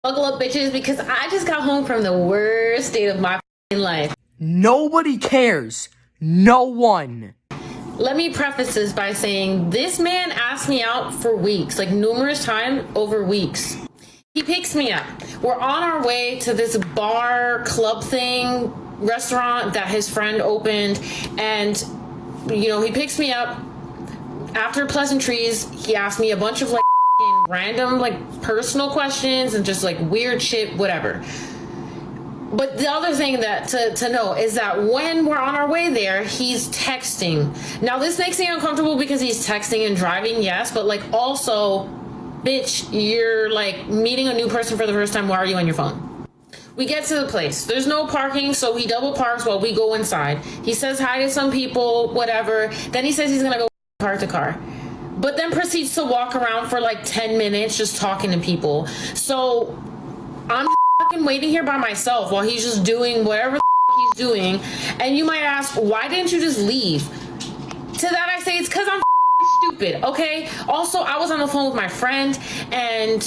Buckle up, bitches, because I just got home from the worst date of my life. Nobody cares. No one. Let me preface this by saying this man asked me out for weeks, like numerous times over weeks. He picks me up. We're on our way to this bar, club thing, restaurant that his friend opened. And, he picks me up. After pleasantries, he asked me a bunch of random personal questions and just weird shit, whatever. But the other thing that to know is that when we're on our way there, he's texting. Now this makes me uncomfortable because he's texting and driving, yes, but also, bitch, you're meeting a new person for the first time. Why are you on your phone? We get to the place. There's no parking, so he double parks while we go inside. He says hi to some people, whatever. Then he says he's gonna go car to car. But then proceeds to walk around for 10 minutes just talking to people. So I'm fucking waiting here by myself while he's just doing whatever he's doing. And you might ask, why didn't you just leave? To that I say, it's because I'm stupid, okay? Also, I was on the phone with my friend and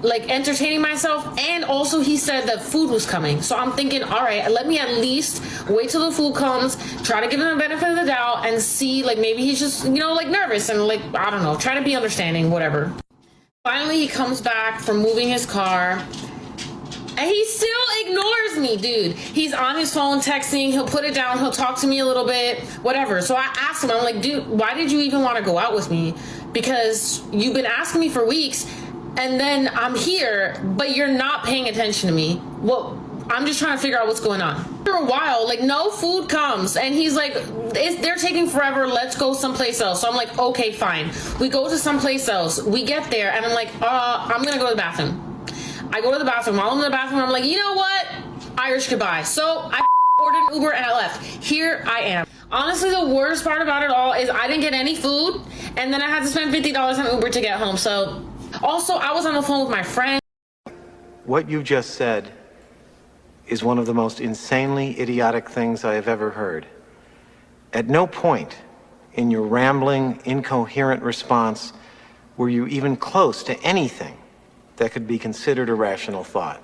entertaining myself, and also he said that food was coming. So I'm thinking, all right, let me at least wait till the food comes, try to give him the benefit of the doubt and see maybe he's just nervous and I don't know, try to be understanding, whatever. Finally he comes back from moving his car and he still ignores me, dude. He's on his phone texting, he'll put it down, he'll talk to me a little bit, whatever. So I asked him, I'm like, dude, why did you even want to go out with me? Because you've been asking me for weeks and then I'm here, but you're not paying attention to me. Well, I'm just trying to figure out what's going on. After a while, no food comes, and he's like, they're taking forever, let's go someplace else. So I'm like, okay, fine. We go to someplace else. We get there, and I'm like, I'm gonna go to the bathroom. I go to the bathroom. While I'm in the bathroom, I'm like, you know what? Irish goodbye. So I ordered an Uber and I left. Here I am. Honestly, the worst part about it all is I didn't get any food, and then I had to spend $50 on Uber to get home. So also, I was on the phone with my friend. What you just said is one of the most insanely idiotic things I have ever heard. At no point in your rambling, incoherent response were you even close to anything that could be considered a rational thought.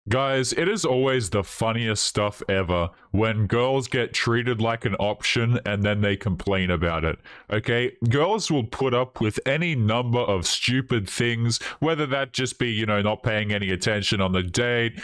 Guys, it is always the funniest stuff ever when girls get treated like an option and then they complain about it, okay? Girls will put up with any number of stupid things, whether that just be, not paying any attention on the date,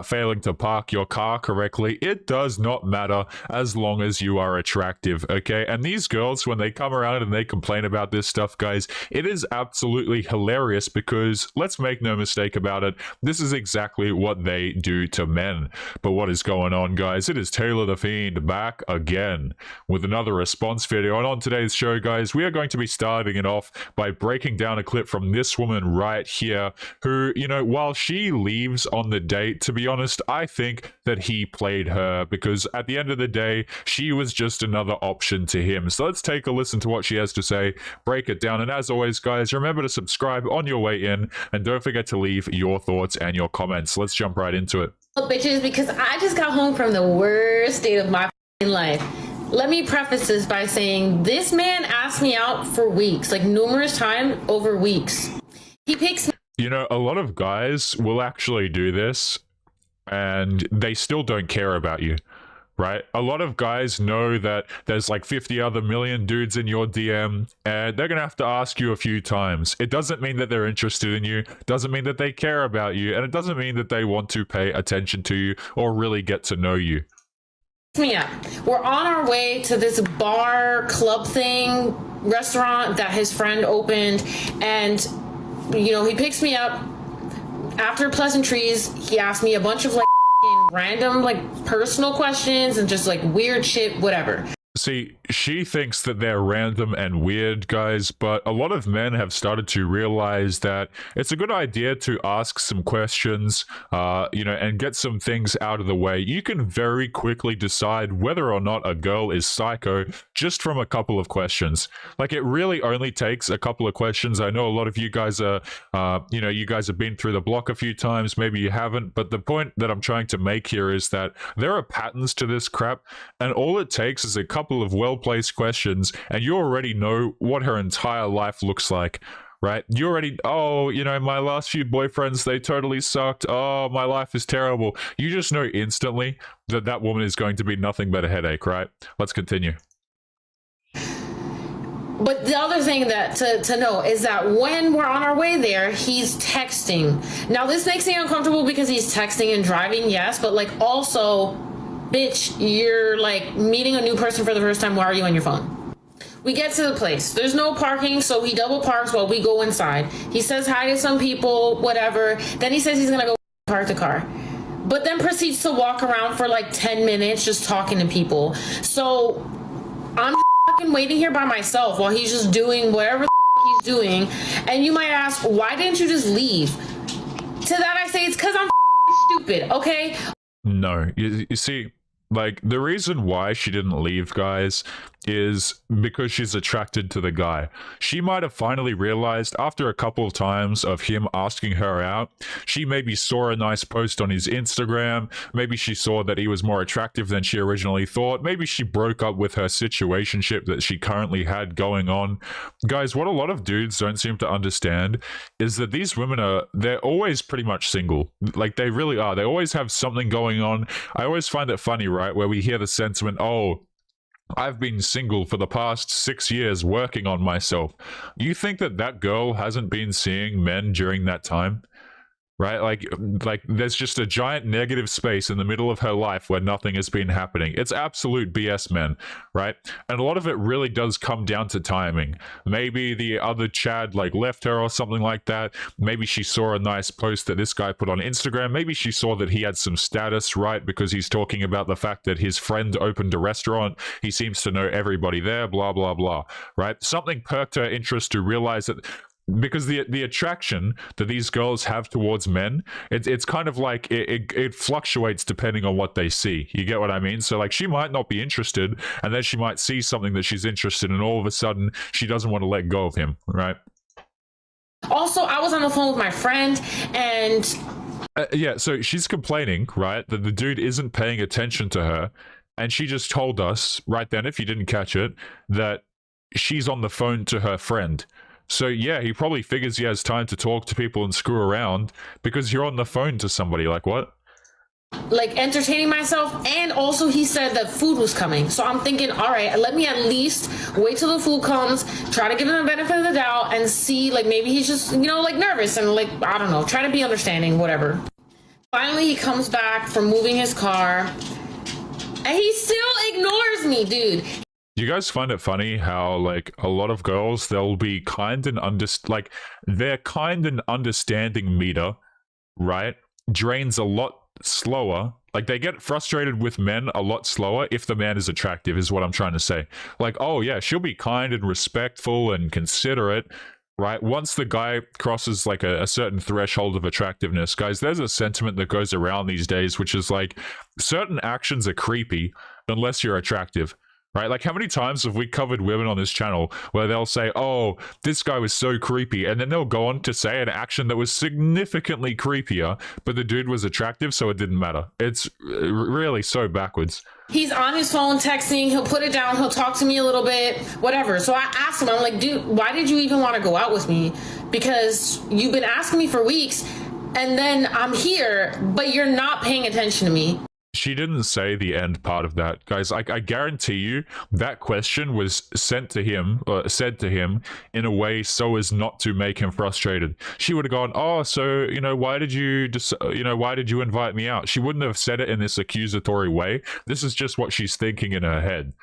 failing to park your car correctly. It does not matter as long as you are attractive, okay? And these girls, when they come around and they complain about this stuff, guys, it is absolutely hilarious because, let's make no mistake about it, this is exactly what they do to men. But what is going on, guys? It is Taylor The Fiend back again with another response video. And on today's show, guys, we are going to be starting it off by breaking down a clip from this woman right here who, while she leaves on the date, to be honest, I think that he played her because at the end of the day, she was just another option to him. So let's take a listen to what she has to say, break it down. And as always, guys, remember to subscribe on your way in and don't forget to leave your thoughts and your comments. Let's jump right into it. Bitches, because I just got home from the worst date of my life. Let me preface this by saying this man asked me out for weeks, numerous times over weeks. He picks me. A lot of guys will actually do this and they still don't care about you. Right? A lot of guys know that there's 50 other million dudes in your DM and they're going to have to ask you a few times. It doesn't mean that they're interested in you, doesn't mean that they care about you, and it doesn't mean that they want to pay attention to you or really get to know you. Me up. We're on our way to this bar, club thing, restaurant that his friend opened, and he picks me up. After pleasantries, he asked me a bunch of random personal questions and just weird shit, whatever. See, she thinks that they're random and weird, guys, but a lot of men have started to realize that it's a good idea to ask some questions, and get some things out of the way. You can very quickly decide whether or not a girl is psycho just from a couple of questions. Like, it really only takes a couple of questions. I know a lot of you guys are, you guys have been through the block a few times, maybe you haven't, but the point that I'm trying to make here is that there are patterns to this crap, and all it takes is a couple of well-placed questions and you already know what her entire life looks like, right? You already, my last few boyfriends, they totally sucked. Oh, my life is terrible. You just know instantly that that woman is going to be nothing but a headache, right? Let's continue. But the other thing that to know is that when we're on our way there, he's texting. Now, this makes me uncomfortable because he's texting and driving, yes, but like also, bitch, you're like meeting a new person for the first time. Why are you on your phone? We get to the place. There's no parking, so he double parks while we go inside. He says hi to some people, whatever. Then he says he's gonna go park the car. But then proceeds to walk around for like 10 minutes just talking to people. So I'm fucking waiting here by myself while he's just doing whatever the he's doing. And you might ask, why didn't you just leave? To that I say, it's because I'm stupid, okay? No, you see, like, the reason why she didn't leave, guys, is because she's attracted to the guy. She might have finally realized after a couple of times of him asking her out, she maybe saw a nice post on his Instagram, maybe she saw that he was more attractive than she originally thought, maybe she broke up with her situationship that she currently had going on. Guys, what a lot of dudes don't seem to understand is that these women they're always pretty much single. Like, they really are. They always have something going on. I always find it funny, right, where we hear the sentiment, oh, I've been single for the past 6 years working on myself. You think that that girl hasn't been seeing men during that time? Right? Like there's just a giant negative space in the middle of her life where nothing has been happening. It's absolute BS, man, right? And a lot of it really does come down to timing. Maybe the other Chad like left her or something like that. Maybe she saw a nice post that this guy put on Instagram. Maybe she saw that he had some status, right? Because he's talking about the fact that his friend opened a restaurant. He seems to know everybody there, blah, blah, blah, right? Something perked her interest to realize that, because the attraction that these girls have towards men, it's kind of like it fluctuates depending on what they see. You get what I mean? So like, she might not be interested, and then she might see something that she's interested in, and all of a sudden she doesn't want to let go of him, right? Also, I was on the phone with my friend, and yeah, so she's complaining, right, that the dude isn't paying attention to her, and she just told us right then, if you didn't catch it, that she's on the phone to her friend. So yeah, he probably figures he has time to talk to people and screw around because you're on the phone to somebody. Like, what? Like, entertaining myself. And also he said that food was coming, so I'm thinking, all right, let me at least wait till the food comes, try to give him the benefit of the doubt and see, like, maybe he's just, like, nervous and, like, I don't know, try to be understanding, whatever. Finally he comes back from moving his car and he still ignores me, dude. You guys find it funny how, like, a lot of girls, they'll be kind and their kind and understanding meter, right, drains a lot slower. Like, they get frustrated with men a lot slower if the man is attractive, is what I'm trying to say. Like, oh yeah, she'll be kind and respectful and considerate, right? Once the guy crosses like a certain threshold of attractiveness, guys, there's a sentiment that goes around these days, which is like, certain actions are creepy unless you're attractive. Right? Like, how many times have we covered women on this channel where they'll say, oh, this guy was so creepy, and then they'll go on to say an action that was significantly creepier, but the dude was attractive, so it didn't matter. It's really so backwards. He's on his phone texting, he'll put it down, he'll talk to me a little bit, whatever. So I asked him, I'm like, dude, why did you even want to go out with me? Because you've been asking me for weeks, and then I'm here, but you're not paying attention to me. She didn't say the end part of that, guys. I guarantee you that question was sent to him, or said to him in a way so as not to make him frustrated. She would have gone, oh, so, why did you why did you invite me out? She wouldn't have said it in this accusatory way. This is just what she's thinking in her head,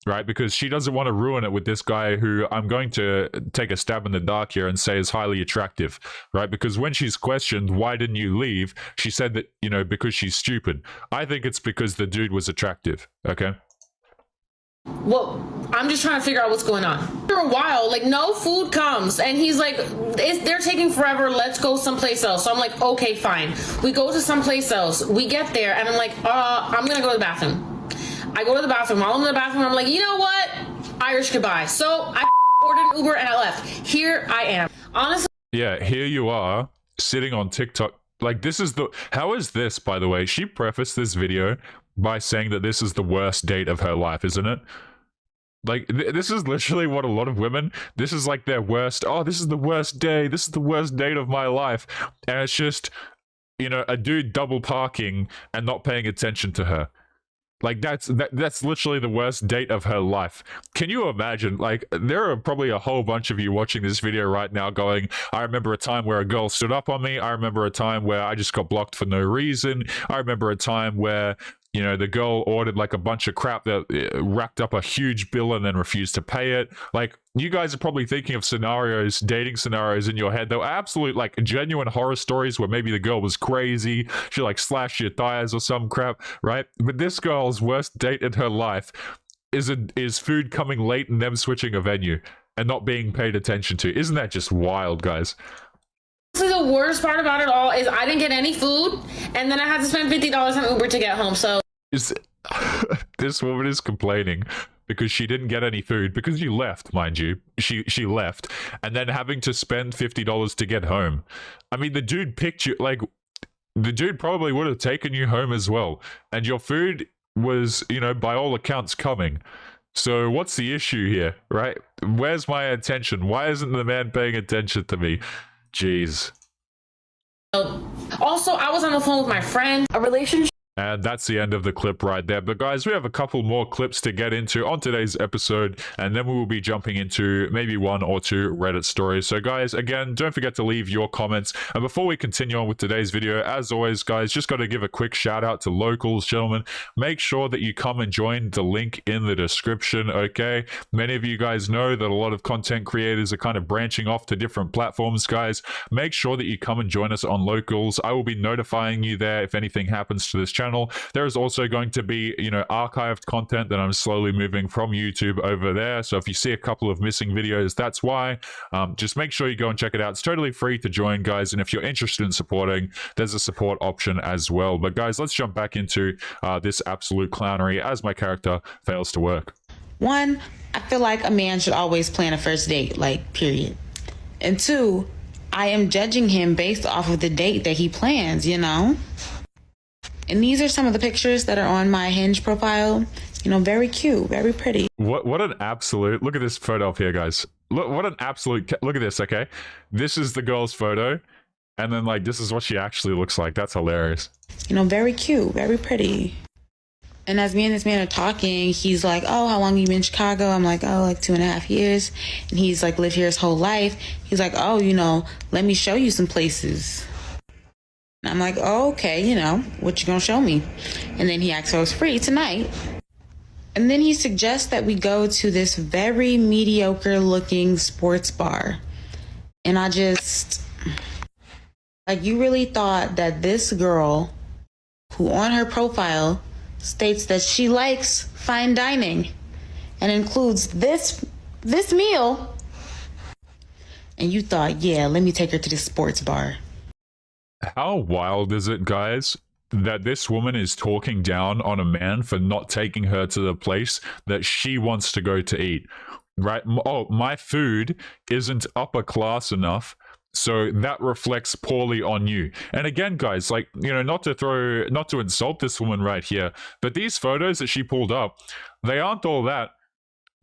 right? Because she doesn't want to ruin it with this guy who I'm going to take a stab in the dark here and say is highly attractive, right? Because when she's questioned, why didn't you leave? She said that, because she's stupid. I think it's because the dude was attractive, okay? well, I'm just trying to figure out what's going on. After a while, like, no food comes, and he's like, they're taking forever, let's go someplace else. So I'm like, okay, fine. We go to someplace else. We get there, and I'm like, I'm gonna go to the bathroom. I go to the bathroom. While I'm in the bathroom, I'm like, you know what? Irish goodbye. So I ordered an Uber and I left. Here I am. Honestly. Yeah, here you are, sitting on TikTok. Like, this is the... How is this, by the way? She prefaced this video by saying that this is the worst date of her life, isn't it? Like, this is literally what a lot of women, this is like their worst, oh, this is the worst day, this is the worst date of my life. And it's just, you know, a dude double parking and not paying attention to her. Like, that's literally the worst date of her life. Can you imagine? Like, there are probably a whole bunch of you watching this video right now going, I remember a time where a girl stood up on me. I remember a time where I just got blocked for no reason. I remember a time where, you know, the girl ordered like a bunch of crap that racked up a huge bill and then refused to pay it. Like, you guys are probably thinking of scenarios, dating scenarios in your head. They were absolute, like, genuine horror stories where maybe the girl was crazy. She, like, slashed your tires or some crap, right? But this girl's worst date in her life is food coming late and them switching a venue and not being paid attention to. Isn't that just wild, guys? The worst part about it all is I didn't get any food, and then I had to spend $50 on Uber to get home. So this woman is complaining because she didn't get any food because you left, mind you. She left, and then having to spend $50 to get home. I mean, the dude picked you. Like, the dude probably would have taken you home as well, and your food was, you know, by all accounts coming. So what's the issue here, right? Where's my attention? Why isn't the man paying attention to me? Jeez. Also, I was on the phone with my friend. A relationship. And that's the end of the clip right there. But guys, we have a couple more clips to get into on today's episode, and then we will be jumping into maybe one or two Reddit stories. So guys, again, don't forget to leave your comments. And before we continue on with today's video, as always, guys, just got to give a quick shout out to locals, gentlemen. Make sure that you come and join the link in the description, okay? Many of you guys know that a lot of content creators are kind of branching off to different platforms, guys. Make sure that you come and join us on locals. I will be notifying you there if anything happens to this channel. There is also going to be, you know, archived content that I'm slowly moving from YouTube over there. So if you see a couple of missing videos, that's why. Just make sure you go and check it out. It's totally free to join, guys. And if you're interested in supporting, there's a support option as well. But guys, let's jump back into this absolute clownery as my character fails to work. One, I feel like a man should always plan a first date, like, period. And two, I am judging him based off of the date that he plans, you know? And these are some of the pictures that are on my Hinge profile. You know, very cute, very pretty. What an absolute... Look at this photo up here, guys. Look, what an absolute... Look at this, okay? This is the girl's photo. And then, like, this is what she actually looks like. That's hilarious. You know, very cute, very pretty. And as me and this man are talking, he's like, oh, how long have you been in Chicago? I'm like, oh, like 2.5 years. And he's like, lived here his whole life. He's like, oh, you know, let me show you some places. And I'm like, oh, okay, you know, what you gonna show me? And then he asks if I was free tonight. And then he suggests that we go to this very mediocre looking sports bar. And I just, like, you really thought that this girl, who on her profile states that she likes fine dining and includes this meal, and you thought, yeah, let me take her to this sports bar. How wild is it, guys, that this woman is talking down on a man for not taking her to the place that she wants to go to eat, right? Oh, my food isn't upper class enough, so that reflects poorly on you. And again, guys, like, you know, not to insult this woman right here, but these photos that she pulled up, they aren't all that.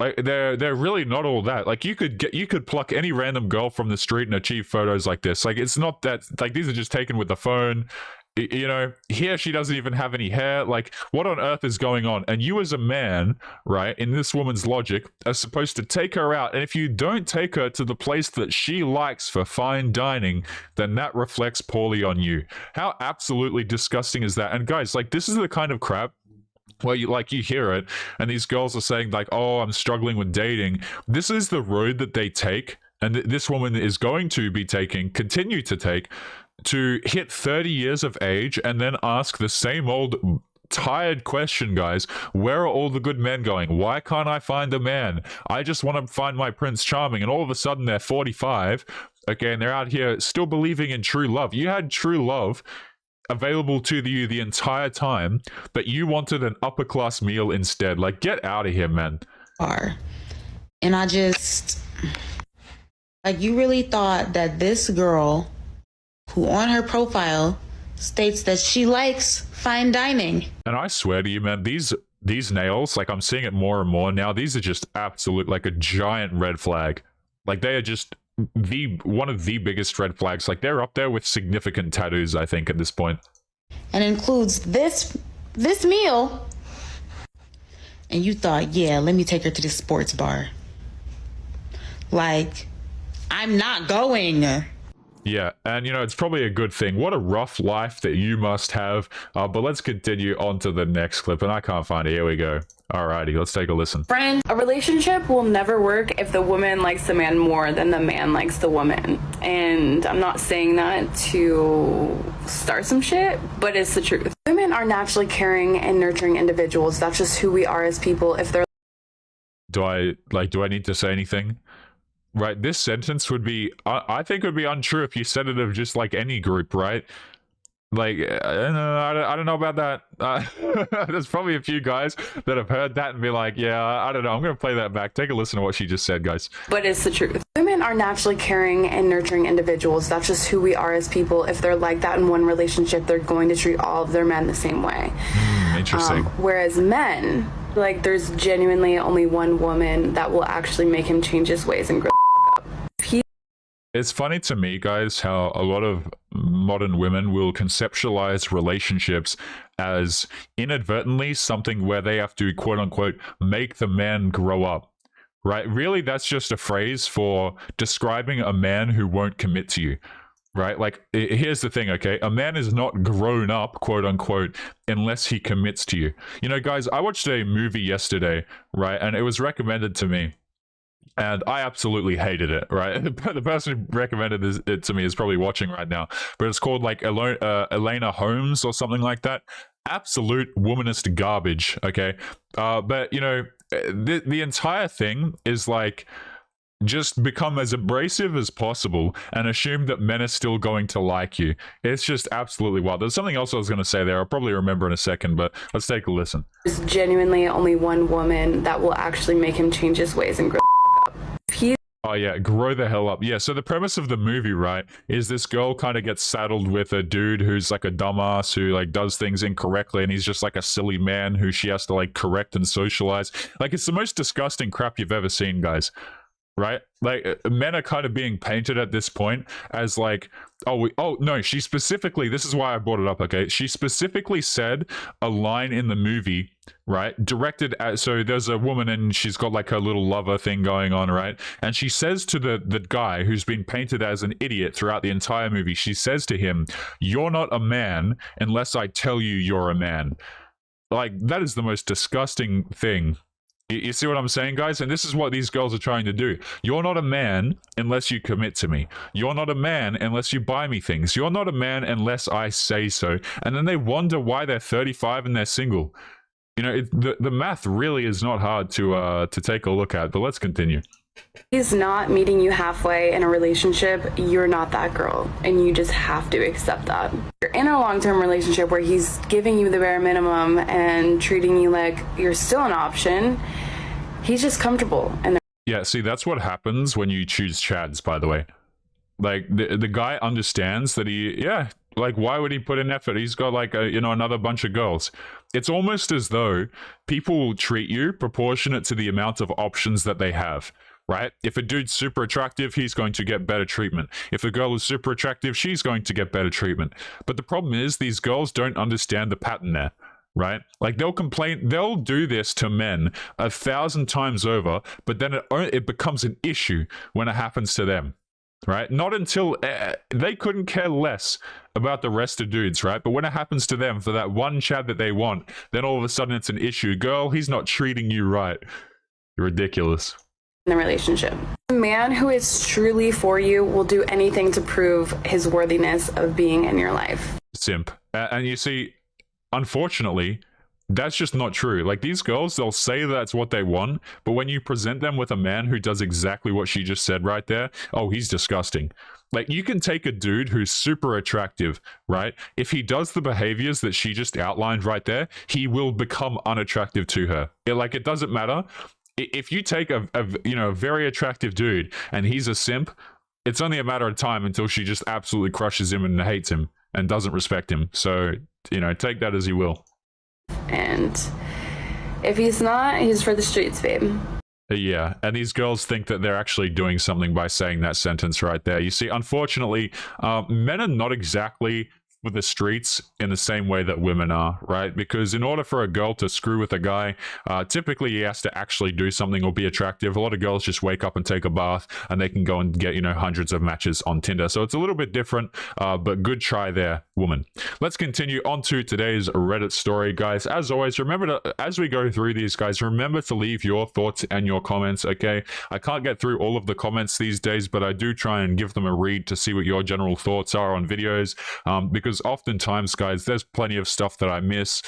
Like, they're really not all that. Like, you could pluck any random girl from the street and achieve photos like this. Like, it's not that, like, these are just taken with the phone. You know, here she doesn't even have any hair. Like, what on earth is going on? And you as a man, right, in this woman's logic, are supposed to take her out. And if you don't take her to the place that she likes for fine dining, then that reflects poorly on you. How absolutely disgusting is that? And guys, like, this is the kind of crap where you hear it and these girls are saying like, oh, I'm struggling with dating. This is the road that they take, and this woman is going to be continue to take, to hit 30 years of age and then ask the same old tired question, guys. Where are all the good men going? Why can't I find a man? I just want to find my Prince Charming. And all of a sudden they're 45, okay, and they're out here still believing in true love. You had true love available to you the entire time, but you wanted an upper class meal instead. Like, get out of here, man. And I just, like, you really thought that this girl who on her profile states that she likes fine dining. And I swear to you, man, these nails, like, I'm seeing it more and more now. These are just absolute, like, a giant red flag. Like, they are just one of the biggest red flags. Like, they're up there with significant tattoos, I think, at this point. And includes this meal. And you thought, yeah, let me take her to the sports bar. Like, I'm not going. Yeah, and you know, it's probably a good thing. What a rough life that you must have. But let's continue on to the next clip, and I can't find it. Here we go. Alrighty, let's take a listen. Friend, a relationship will never work if the woman likes the man more than the man likes the woman. And I'm not saying that to start some shit, but it's the truth. Women are naturally caring and nurturing individuals. That's just who we are as people. If they're Do I need to say anything? Right, this sentence would be, I think it would be untrue if you said it of just like any group, right? Like, I don't know about that. There's probably a few guys that have heard that and be like, yeah, I don't know. I'm going to play that back. Take a listen to what she just said, guys. But it's the truth. Women are naturally caring and nurturing individuals. That's just who we are as people. If they're like that in one relationship, they're going to treat all of their men the same way. Interesting. Whereas men, like, there's genuinely only one woman that will actually make him change his ways and grow up. It's funny to me, guys, how a lot of modern women will conceptualize relationships as inadvertently something where they have to, quote unquote, make the man grow up. Right? Really, that's just a phrase for describing a man who won't commit to you. Right? Like, here's the thing, okay? A man is not grown up, quote unquote, unless he commits to you. You know, guys, I watched a movie yesterday, right? And it was recommended to me. And I absolutely hated it, right? The person who recommended it to me is probably watching right now. But it's called, like, Elena Holmes or something like that. Absolute womanist garbage, okay? But, you know, the entire thing is, like, just become as abrasive as possible and assume that men are still going to like you. It's just absolutely wild. There's something else I was going to say there. I'll probably remember in a second, but let's take a listen. There's genuinely only one woman that will actually make him change his ways and grow up. Oh yeah, grow the hell up. Yeah, so the premise of the movie, right, is this girl kind of gets saddled with a dude who's like a dumbass who like does things incorrectly, and he's just like a silly man who she has to like correct and socialize. Like, it's the most disgusting crap you've ever seen, guys. Right? Like, men are kind of being painted at this point as like, oh no, she specifically, this is why I brought it up, okay? She specifically said a line in the movie, right? Directed at, so there's a woman and she's got like her little lover thing going on, right? And she says to the guy who's been painted as an idiot throughout the entire movie, she says to him, "You're not a man unless I tell you you're a man." Like, that is the most disgusting thing. You see what I'm saying, guys? And this is what these girls are trying to do. You're not a man unless you commit to me. You're not a man unless you buy me things. You're not a man unless I say so. And then they wonder why they're 35 and they're single. You know, the math really is not hard to take a look at, but let's continue. He's not meeting you halfway in a relationship. You're not that girl, and you just have to accept that. You're in a long-term relationship where he's giving you the bare minimum and treating you like you're still an option. He's just comfortable. And yeah, see, that's what happens when you choose Chads, by the way. Like, the guy understands that like, why would he put in effort? He's got like another bunch of girls. It's almost as though people will treat you proportionate to the amount of options that they have. Right? If a dude's super attractive, he's going to get better treatment. If a girl is super attractive, she's going to get better treatment. But the problem is, these girls don't understand the pattern there. Right? Like, they'll do this to men 1,000 times over, but then it becomes an issue when it happens to them. Right? Not until they couldn't care less about the rest of dudes, right? But when it happens to them for that one Chad that they want, then all of a sudden it's an issue. Girl, he's not treating you right. You're ridiculous. in the relationship. A man who is truly for you will do anything to prove his worthiness of being in your life. Simp. And you see, unfortunately, That's just not true. Like, these girls, they'll say that's what they want, but when you present them with a man who does exactly what she just said right there, oh, he's disgusting. Like, you can take a dude who's super attractive, right? If he does the behaviors that she just outlined right there, he will become unattractive to her. It doesn't matter. If you take a very attractive dude and he's a simp, it's only a matter of time until she just absolutely crushes him and hates him and doesn't respect him. So, take that as you will. And if he's not, he's for the streets, babe. Yeah, and these girls think that they're actually doing something by saying that sentence right there. You see, unfortunately, men are not exactly for the streets in the same way that women are, right? Because in order for a girl to screw with a guy, typically he has to actually do something or be attractive. A lot of girls just wake up and take a bath and they can go and get, hundreds of matches on Tinder. So it's a little bit different, but good try there, woman. Let's continue on to today's Reddit story, guys. As always, remember to, as we go through these, guys, remember to leave your thoughts and your comments, okay? I can't get through all of the comments these days, but I do try and give them a read to see what your general thoughts are on videos, because oftentimes, guys, there's plenty of stuff that I miss,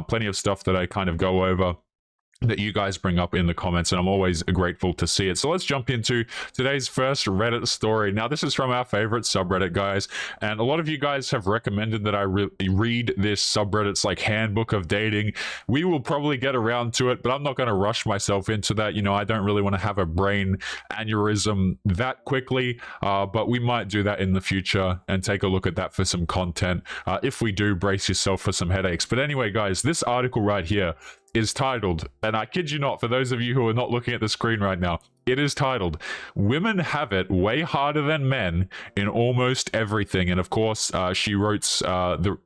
plenty of stuff that I kind of go over that you guys bring up in the comments, and I'm always grateful to see it. So let's jump into today's first Reddit story. Now, this is from our favorite subreddit, guys, and a lot of you guys have recommended that I read this subreddit's handbook of dating. We will probably get around to it, but I'm not going to rush myself into that. I don't really want to have a brain aneurysm that quickly, but we might do that in the future and take a look at that for some content. If we do, brace yourself for some headaches. But anyway, guys, this article right here is titled, and I kid you not, for those of you who are not looking at the screen right now, it is titled, "Women Have It Way Harder Than Men in Almost Everything." And of course, she writes, the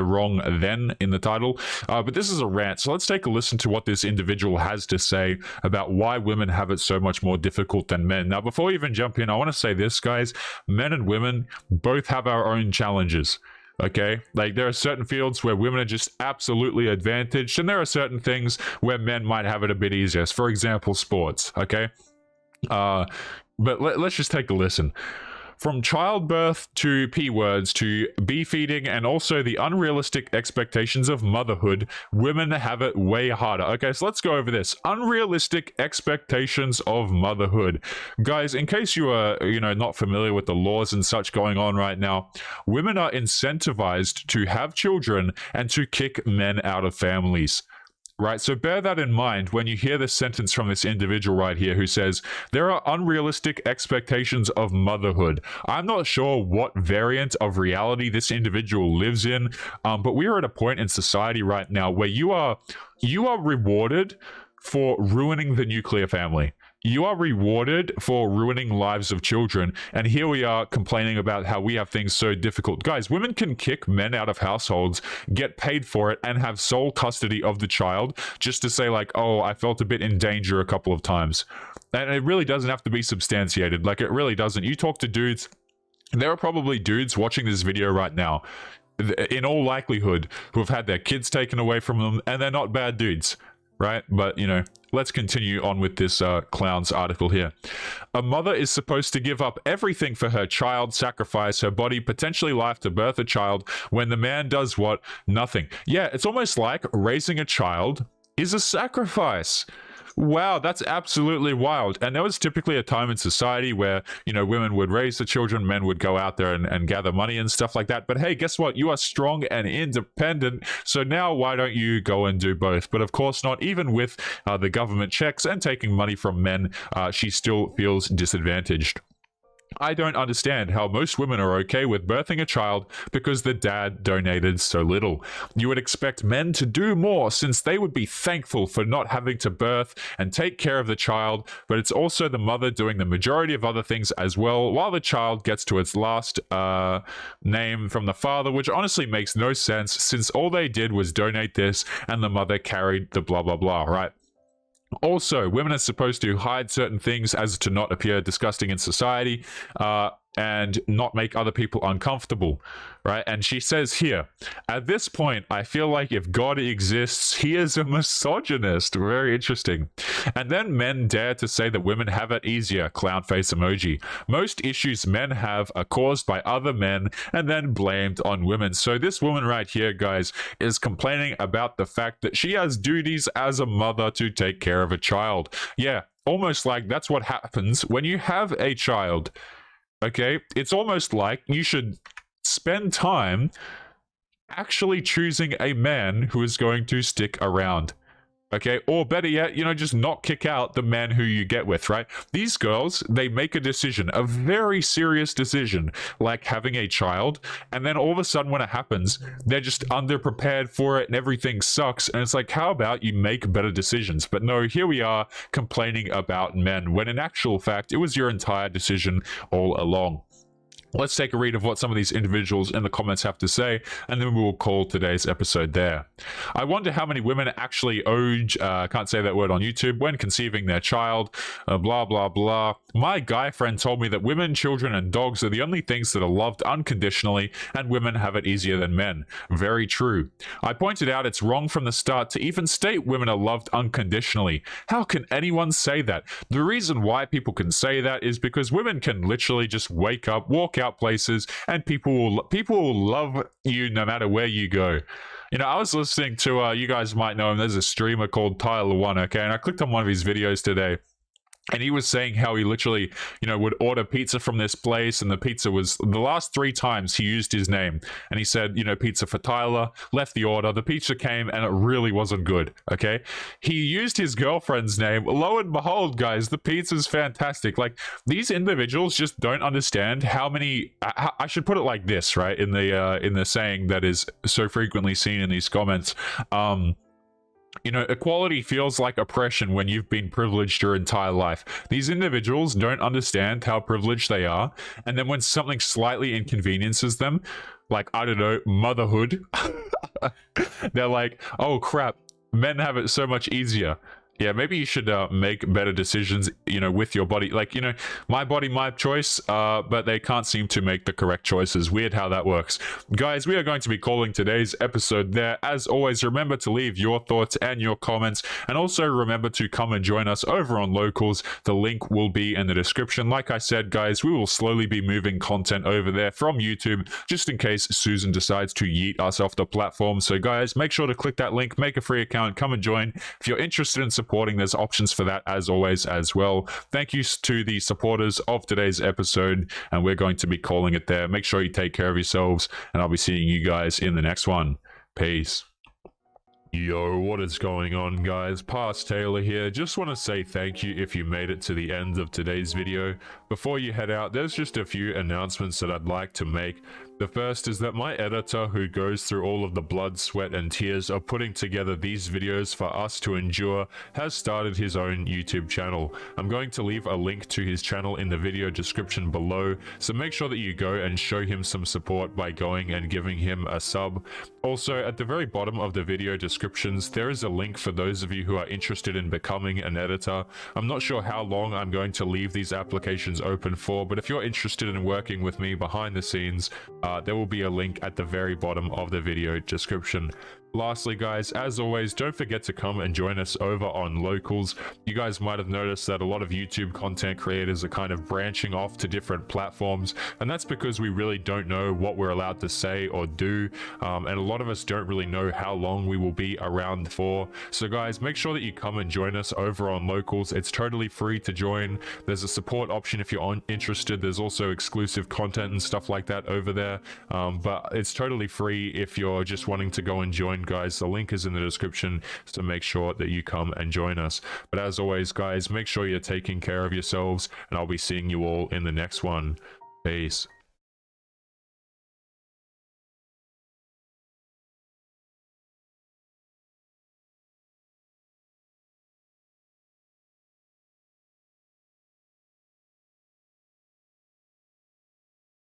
wrong then in the title. But this is a rant. So let's take a listen to what this individual has to say about why women have it so much more difficult than men. Now, before we even jump in, I want to say this, guys. Men and women both have our own challenges. Okay, there are certain fields where women are just absolutely advantaged, and there are certain things where men might have it a bit easier. For example, sports. Okay, but let's just take a listen. From childbirth to P words to bee feeding and also the unrealistic expectations of motherhood, women have it way harder. Okay, so let's go over this. Unrealistic expectations of motherhood. Guys, in case you are, not familiar with the laws and such going on right now, women are incentivized to have children and to kick men out of families. Right, so bear that in mind when you hear this sentence from this individual right here who says, there are unrealistic expectations of motherhood. I'm not sure what variant of reality this individual lives in, but we are at a point in society right now where you are rewarded for ruining the nuclear family. You are rewarded for ruining lives of children, and here we are complaining about how we have things so difficult. Guys, women can kick men out of households, get paid for it, and have sole custody of the child just to say oh, I felt a bit in danger a couple of times. And it really doesn't have to be substantiated. It really doesn't. You talk to dudes, there are probably dudes watching this video right now, in all likelihood, who have had their kids taken away from them, and they're not bad dudes. Right? But, let's continue on with this clown's article here. A mother is supposed to give up everything for her child, sacrifice her body, potentially life to birth a child, when the man does what? Nothing. Yeah, it's almost like raising a child is a sacrifice. Wow, that's absolutely wild. And there was typically a time in society where, women would raise the children, men would go out there and gather money and stuff like that. But hey, guess what? You are strong and independent. So now why don't you go and do both? But of course not. Even with the government checks and taking money from men, she still feels disadvantaged. I don't understand how most women are okay with birthing a child because the dad donated so little. You would expect men to do more since they would be thankful for not having to birth and take care of the child, but it's also the mother doing the majority of other things as well, while the child gets to its last name from the father, which honestly makes no sense since all they did was donate this and the mother carried the blah blah blah, right? Also, women are supposed to hide certain things as to not appear disgusting in society. and not make other people uncomfortable, right? And she says here, at this point, I feel like if God exists, he is a misogynist. Very interesting. And then men dare to say that women have it easier, clown face emoji. Most issues men have are caused by other men and then blamed on women. So this woman right here, guys, is complaining about the fact that she has duties as a mother to take care of a child. Yeah, almost like that's what happens when you have a child. Okay, it's almost like you should spend time actually choosing a man who is going to stick around. Okay, or better yet, you know, just not kick out the man who you get with, right? These girls, they make a decision, a very serious decision, like having a child, and then all of a sudden when it happens, they're just underprepared for it and everything sucks, and it's like, how about you make better decisions? But no, here we are complaining about men, when in actual fact, it was your entire decision all along. Let's take a read of what some of these individuals in the comments have to say, and then we will call today's episode there. I wonder how many women actually can't say that word on YouTube, when conceiving their child, blah, blah, blah. My guy friend told me that women, children, and dogs are the only things that are loved unconditionally, and women have it easier than men. Very true. I pointed out it's wrong from the start to even state women are loved unconditionally. How can anyone say that? The reason why people can say that is because women can literally just wake up, walk out places, and people will love you no matter where you go. You know, I was listening to you guys might know him, there's a streamer called Tyler The Fiend, okay, and I clicked on one of his videos today, and he was saying how he literally, you know, would order pizza from this place, and the pizza was, the last 3 times he used his name, and he said, you know, pizza for Tyler, left the order, the pizza came, and it really wasn't good, okay? He used his girlfriend's name, lo and behold, guys, the pizza's fantastic. Like, these individuals just don't understand how many, I should put it like this, right, in the saying that is so frequently seen in these comments, you know, equality feels like oppression when you've been privileged your entire life. These individuals don't understand how privileged they are, and then when something slightly inconveniences them, like, I don't know, motherhood, they're like, oh crap, men have it so much easier. Yeah, maybe you should make better decisions, you know, with your body. Like, you know, my body, my choice, but they can't seem to make the correct choices. Weird how that works. Guys, we are going to be calling today's episode there. As always, remember to leave your thoughts and your comments. And also remember to come and join us over on Locals. The link will be in the description. Like I said, guys, we will slowly be moving content over there from YouTube, just in case Susan decides to yeet us off the platform. So, guys, make sure to click that link, make a free account, come and join. If you're interested in supporting, there's options for that as always as well. Thank you to the supporters of today's episode, and we're going to be calling it there. Make sure you take care of yourselves, and I'll be seeing you guys in the next one. Peace. Yo, what is going on, guys? Past Taylor here. Just want to say thank you if you made it to the end of today's video. Before you head out, there's just a few announcements that I'd like to make. The first is that my editor, who goes through all of the blood, sweat, and tears of putting together these videos for us to endure, has started his own YouTube channel. I'm going to leave a link to his channel in the video description below, so make sure that you go and show him some support by going and giving him a sub. Also, at the very bottom of the video descriptions, there is a link for those of you who are interested in becoming an editor. I'm not sure how long I'm going to leave these applications open for, but if you're interested in working with me behind the scenes, there will be a link at the very bottom of the video description. Lastly, guys, as always, don't forget to come and join us over on Locals. You guys might have noticed that a lot of YouTube content creators are kind of branching off to different platforms, and that's because we really don't know what we're allowed to say or do, and a lot of us don't really know how long we will be around for. So guys, make sure that you come and join us over on Locals. It's totally free to join. There's a support option if you're interested. There's also exclusive content and stuff like that over there, but it's totally free if you're just wanting to go and join, guys. The link is in the description, so make sure that you come and join us. But as always, guys, make sure you're taking care of yourselves, and I'll be seeing you all in the next one. Peace.